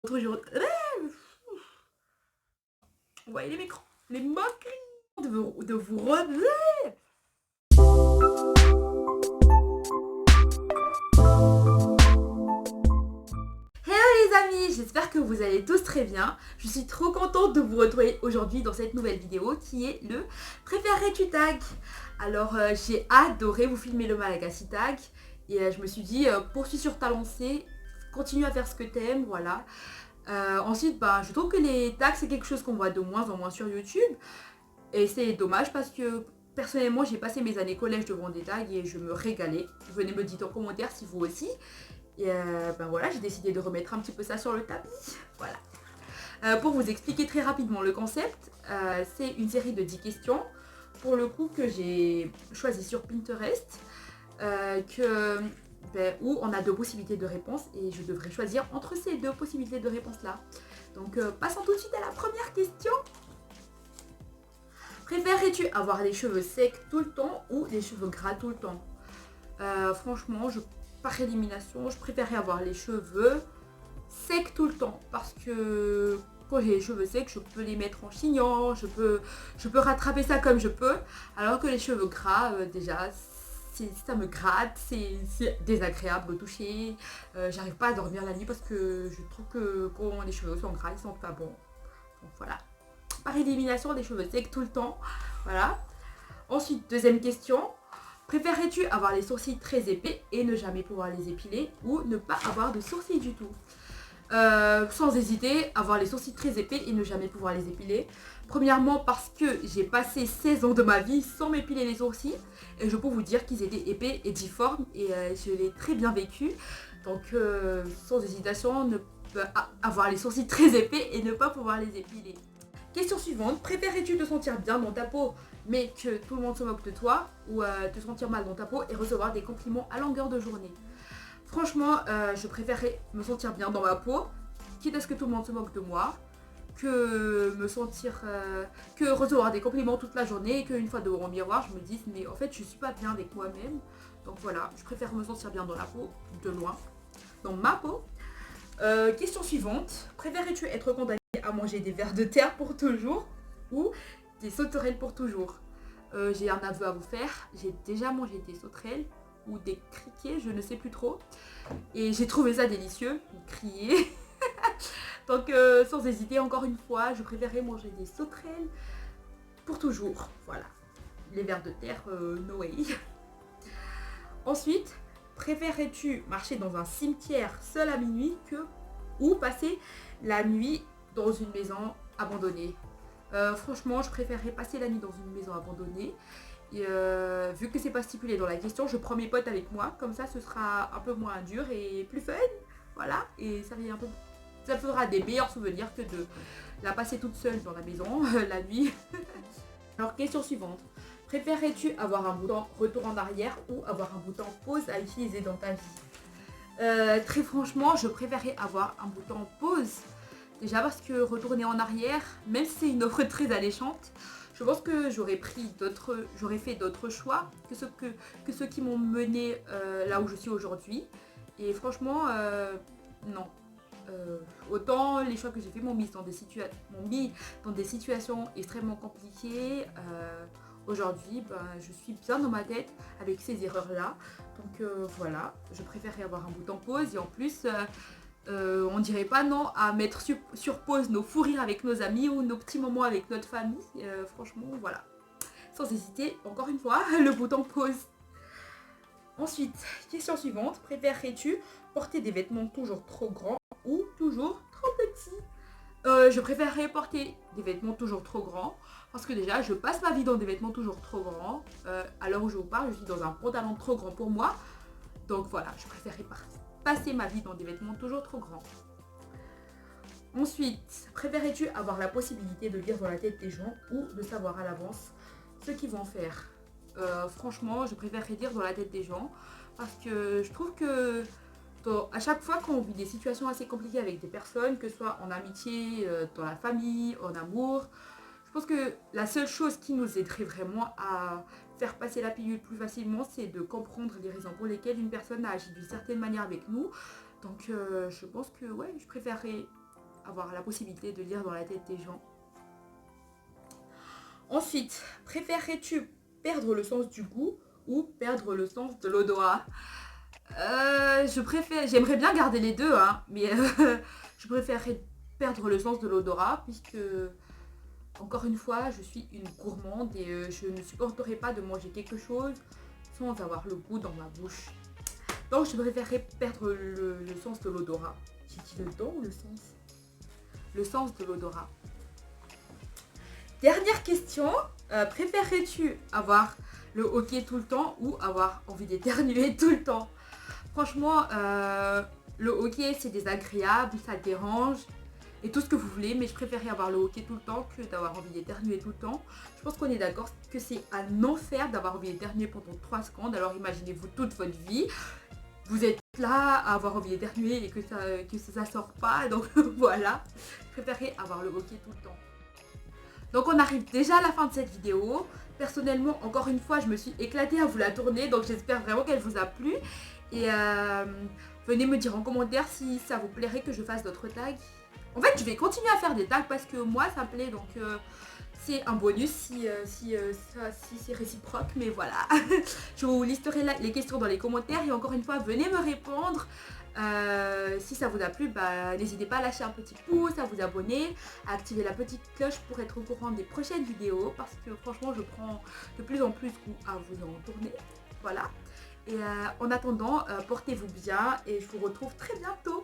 Toujours... Vous voyez l'écran, les moqueries de vous relever. Hello les amis, j'espère que vous allez tous très bien. Je suis trop contente de vous retrouver aujourd'hui dans cette nouvelle vidéo qui est le Préférerais-tu tag. Alors j'ai adoré vous filmer le Malagasy tag et je me suis dit poursuis sur ta lancée, continue à faire ce que t'aimes, voilà. Ensuite, je trouve que les tags c'est quelque chose qu'on voit de moins en moins sur YouTube. Et c'est dommage parce que personnellement j'ai passé mes années collège devant des tags et je me régalais. Venez me dire en commentaire si vous aussi. Et voilà, j'ai décidé de remettre un petit peu ça sur le tapis. Voilà. Pour vous expliquer très rapidement le concept, c'est une série de 10 questions. Pour le coup que j'ai choisi sur Pinterest. Où on a deux possibilités de réponse et je devrais choisir entre ces deux possibilités de réponse là. Donc passons tout de suite à la première question. Préférerais-tu avoir les cheveux secs tout le temps ou les cheveux gras tout le temps? Franchement, par élimination, je préférerais avoir les cheveux secs tout le temps parce que quand j'ai les cheveux secs, je peux les mettre en chignon, je peux rattraper ça comme je peux, alors que les cheveux gras, déjà, ça me gratte, c'est désagréable au toucher, j'arrive pas à dormir la nuit parce que je trouve que quand les cheveux sont gras, ils sont pas bons. Donc voilà. Par élimination, des cheveux secs tout le temps. Voilà. Ensuite, deuxième question. Préférerais-tu avoir les sourcils très épais et ne jamais pouvoir les épiler ou ne pas avoir de sourcils du tout? Sans hésiter, avoir les sourcils très épais et ne jamais pouvoir les épiler. Premièrement parce que j'ai passé 16 ans de ma vie sans m'épiler les sourcils et je peux vous dire qu'ils étaient épais et difformes et je l'ai très bien vécu. Donc sans hésitation, avoir les sourcils très épais et ne pas pouvoir les épiler. Question suivante, préférerais-tu te sentir bien dans ta peau mais que tout le monde se moque de toi ou te sentir mal dans ta peau et recevoir des compliments à longueur de journée? Franchement, je préférerais me sentir bien dans ma peau, quitte à ce que tout le monde se moque de moi, que me sentir, que recevoir des compliments toute la journée et qu'une fois devant mon miroir, je me dise mais en fait je suis pas bien avec moi-même. Donc voilà, je préfère me sentir bien dans la peau, de loin, dans ma peau. Question suivante, préférerais-tu être condamné à manger des vers de terre pour toujours ou des sauterelles pour toujours? J'ai un aveu à vous faire, j'ai déjà mangé des sauterelles ou des criquets, je ne sais plus trop. Et j'ai trouvé ça délicieux, crier. Donc sans hésiter, encore une fois, je préférerais manger des sauterelles pour toujours. Voilà, les vers de terre, no way. Ensuite, préférerais-tu marcher dans un cimetière seul à minuit ou passer la nuit dans une maison abandonnée? Franchement, je préférerais passer la nuit dans une maison abandonnée. Et vu que c'est pas stipulé dans la question, je prends mes potes avec moi. Comme ça, ce sera un peu moins dur et plus fun. Voilà. Et ça fera des meilleurs souvenirs que de la passer toute seule dans la maison la nuit. Alors, question suivante. Préférerais-tu avoir un bouton retour en arrière ou avoir un bouton pause à utiliser dans ta vie? Très franchement, je préférerais avoir un bouton pause. Déjà parce que retourner en arrière, même si c'est une offre très alléchante, je pense que j'aurais fait d'autres choix que ceux qui m'ont mené là où je suis aujourd'hui. Et franchement, non. Autant les choix que j'ai fait m'ont mis dans des situations extrêmement compliquées. Aujourd'hui, je suis bien dans ma tête avec ces erreurs-là. Donc voilà, je préférerais avoir un bouton pause et en plus... on dirait pas non à mettre sur pause nos fous rires avec nos amis ou nos petits moments avec notre famille. Franchement, voilà. Sans hésiter, encore une fois, le bouton pause. Ensuite, question suivante. Préférerais-tu porter des vêtements toujours trop grands ou toujours trop petits? Je préférerais porter des vêtements toujours trop grands parce que déjà, je passe ma vie dans des vêtements toujours trop grands. À l'heure où je vous parle, je suis dans un pantalon trop grand pour moi. Donc voilà, je préférerais passer ma vie dans des vêtements toujours trop grands. Ensuite, préférerais-tu avoir la possibilité de lire dans la tête des gens ou de savoir à l'avance ce qu'ils vont faire? Franchement, je préférerais lire dans la tête des gens parce que je trouve que à chaque fois qu'on vit des situations assez compliquées avec des personnes, que ce soit en amitié, dans la famille, en amour, je pense que la seule chose qui nous aiderait vraiment à faire passer la pilule plus facilement, c'est de comprendre les raisons pour lesquelles une personne a agi d'une certaine manière avec nous. Donc je pense que ouais, je préférerais avoir la possibilité de lire dans la tête des gens. Ensuite, préférerais-tu perdre le sens du goût ou perdre le sens de l'odorat? J'aimerais bien garder les deux, hein, mais je préférerais perdre le sens de l'odorat puisque, encore une fois, je suis une gourmande et je ne supporterais pas de manger quelque chose sans avoir le goût dans ma bouche. Donc je préférerais perdre le sens de l'odorat. J'ai dit le don ou le sens? Le sens de l'odorat. Dernière question, préférerais-tu avoir le hoquet tout le temps ou avoir envie d'éternuer tout le temps? Franchement, le hoquet c'est désagréable, ça dérange et tout ce que vous voulez, mais je préférerais avoir le hoquet tout le temps que d'avoir envie d'éternuer tout le temps. Je pense qu'on est d'accord que c'est un enfer d'avoir envie d'éternuer pendant 3 secondes, alors imaginez-vous toute votre vie. Vous êtes là à avoir envie d'éternuer et que ça sort pas, donc voilà, je préférerais avoir le hoquet tout le temps. Donc on arrive déjà à la fin de cette vidéo. Personnellement, encore une fois, je me suis éclatée à vous la tourner, donc j'espère vraiment qu'elle vous a plu. Et venez me dire en commentaire si ça vous plairait que je fasse d'autres tags. En fait, je vais continuer à faire des tags parce que moi, ça me plaît, donc c'est un bonus si c'est réciproque, mais voilà. Je vous listerai les questions dans les commentaires et encore une fois, venez me répondre. Si ça vous a plu, n'hésitez pas à lâcher un petit pouce, à vous abonner, à activer la petite cloche pour être au courant des prochaines vidéos parce que franchement, je prends de plus en plus goût à vous en tourner. Voilà. Et en attendant, portez-vous bien et je vous retrouve très bientôt.